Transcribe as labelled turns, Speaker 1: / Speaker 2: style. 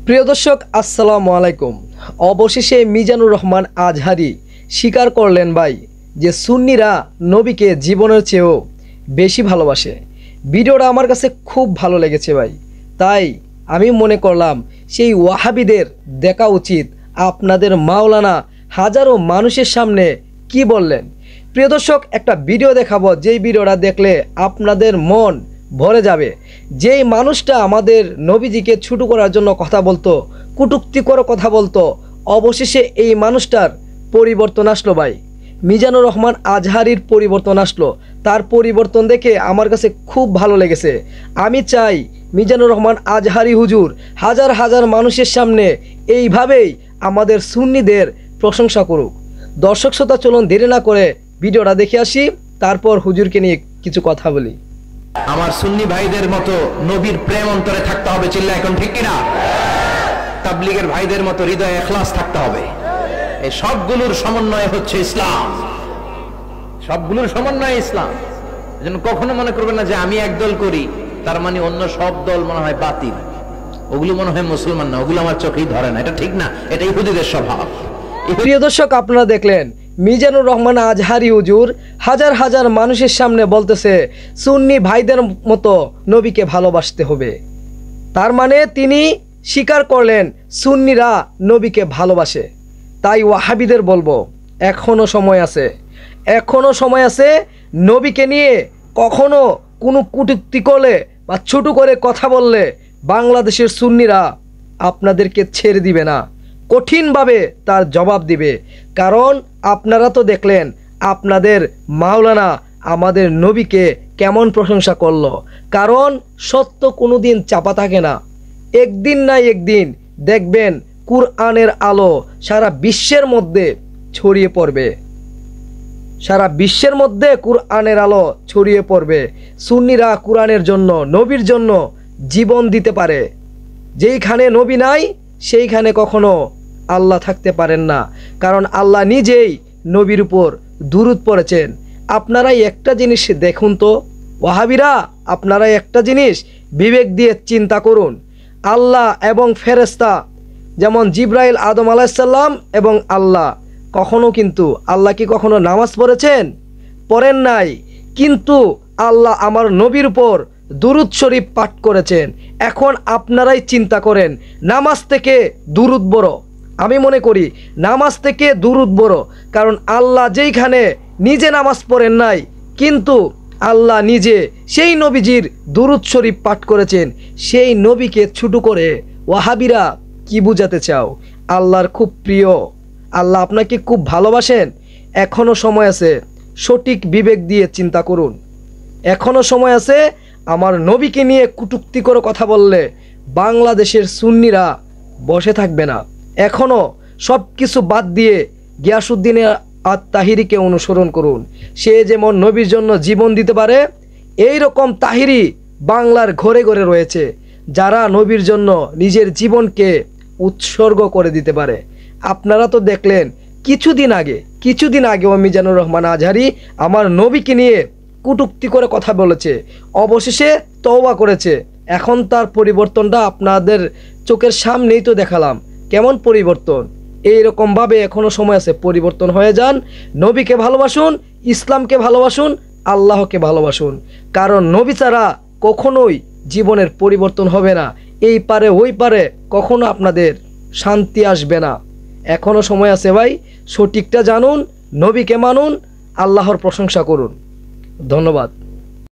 Speaker 1: প্রিয় দর্শক আসসালামু আলাইকুম। অবশেষে মিজানুর রহমান আজহারি স্বীকার করলেন ভাই যে সুন্নিরা নবীকে জীবনের চেয়েও বেশি ভালোবাসে। ভিডিওটা আমার কাছে খুব ভালো লেগেছে ভাই, তাই আমি মনে করলাম সেই ওয়াহাবিদের দেখা উচিত আপনাদের মাওলানা হাজারো মানুষের সামনে কি বললেন। প্রিয় দর্শক, একটা ভিডিও দেখাবো, যেই ভিডিওটা দেখলে আপনাদের মন ভরে যাবে। যেই মানুষটা আমাদের নবীজিকে ছোট করার জন্য কথা বলতো, কটূক্তিকর কথা বলতো, অবশেষে এই মানুষটার পরিবর্তন আসলো ভাই। মিজানুর রহমান আজহারির পরিবর্তন আসলো। তার পরিবর্তন দেখে আমার কাছে খুব ভালো লেগেছে। আমি চাই মিজানুর রহমান আজহারি হুজুর হাজার হাজার মানুষের সামনে এইভাবেই আমাদের সুন্নিদের প্রশংসা করুক। দর্শক শ্রোতা, চলুন দেরি না করে ভিডিওটা দেখে আসি, তারপর হুজুরকে নিয়ে কিছু কথা বলি।
Speaker 2: আমার সুন্নি ভাইদের মতো নবীর প্রেম অন্তরে থাকতে হবে, চিল্লা এখন ঠিক কিনা? তাবলীগের ভাইদের মতো হৃদয়ে ইখলাস থাকতে হবে। এই সবগুলোর সমন্বয় হচ্ছে ইসলাম, সবগুলোর সমন্বয় ইসলাম। এজন্য কখনো মনে করবেন না যে আমি একদল করি তার মানে অন্য সব দল মনে হয় বাতিল, ওগুলো মনে হয় মুসলমান না, ওগুলো আমার চোখেই ধরে না। এটা ঠিক না, এটা ইহুদিদের স্বভাব।
Speaker 1: প্রিয় দর্শক, আপনারা দেখলেন মিজানুর রহমান আজহারি হুজুর হাজার হাজার মানুষের সামনে বলতেছে সুন্নি ভাইদের মতো নবীকে ভালোবাসতে হবে। তার মানে তিনি স্বীকার করলেন সুন্নিরা নবীকে ভালোবাসে। তাই ওয়াহাবিদের বলবো, এখনো সময় আছে, এখনো সময় আছে। নবীকে নিয়ে কখনো কোনো কটূক্তি করলে বা ছোট করে কথা বললে বাংলাদেশের সুন্নিরা আপনাদেরকে ছেড়ে দিবে না, কঠিনভাবে তার জবাব দিবে। কারণ আপনারা তো দেখলেন আপনাদের মাওলানা আমাদের নবীকে কেমন প্রশংসা করলো। কারণ সত্য কোনোদিন চাপা থাকে না, একদিন না একদিন দেখবেন কুরআনের আলো সারা বিশ্বের মধ্যে ছড়িয়ে পড়বে, সারা বিশ্বের মধ্যে কুরআনের আলো ছড়িয়ে পড়বে। সুন্নিরা কুরআনের জন্য, নবীর জন্য জীবন দিতে পারে। যেইখানে নবী নাই সেইখানে কখনো আল্লাহ থাকতে পারেন না, কারণ আল্লাহ নিজেই নবীর উপর দুরূদ পড়েছেন। আপনারাই একটা জিনিস দেখুন তো ওয়াহাবিরা, আপনারা একটা জিনিস বিবেক দিয়ে চিন্তা করুন। আল্লাহ এবং ফেরেশতা, যেমন জিব্রাইল আদম আলাইহিসসালাম এবং আল্লাহ, কখনো কিন্তু আল্লাহ কি কখনো নামাজ পড়েছেন? পড়েন নাই। কিন্তু আল্লাহ আমার নবীর উপর দুরূদ শরীফ পাঠ করেছেন। এখন আপনারাই চিন্তা করেন, নামাজ থেকে দুরূদ বড়? আমি মনে করি নামাজ থেকে দুরূদ বড়। কারণ আল্লাহ যেইখানে নিজে নামাজ পড়েন নাই, কিন্তু আল্লাহ নিজে সেই নবীজির দুরূদ শরীফ পাঠ করেছেন। সেই নবীকে ছোট করে ওয়াহাবিরা কি বুঝাতে চাও? আল্লাহর খুব প্রিয়, আল্লাহ আপনাকে খুব ভালোবাসেন। এখনো সময় আছে, সঠিক বিবেক দিয়ে চিন্তা করুন। এখনো সময় আছে। আমার নবীকে নিয়ে কটূক্তি করে কথা বললে বাংলাদেশের সুন্নিরা বসে থাকবে না। এখনো সব কিছু বাদ দিয়ে গিয়াসউদ্দিন আত-তাহিরিকে অনুসরণ করুন। সে যেমন নবীর জন্য জীবন দিতে পারে, এই রকম তাহিরি বাংলার ঘরে ঘরে রয়েছে, যারা নবীর জন্য নিজের জীবনকে উৎসর্গ করে দিতে পারে। আপনারা তো দেখলেন কিছুদিন আগে মিজানুর রহমান আজহারি আমার নবীকে নিয়ে কটূক্তি করে কথা বলেছে, অবশেষে তওবা করেছে। এখন তার পরিবর্তনটা আপনাদের চোখের সামনেই তো দেখালাম, কেমন পরিবর্তন। এইরকমভাবে এখনো সময় আছে, পরিবর্তন হয়ে যান। নবীকে ভালোবাসুন, ইসলামকে ভালোবাসুন, আল্লাহকে ভালোবাসুন। কারণ নবী ছাড়া কখনোই জীবনের পরিবর্তন হবে না। এই পারে ওই পারে কখনো আপনাদের শান্তি আসবে না। এখনো সময় আছে ভাই, সঠিকটা জানুন, নবীকে মানুন, আল্লাহর প্রশংসা করুন। ধন্যবাদ।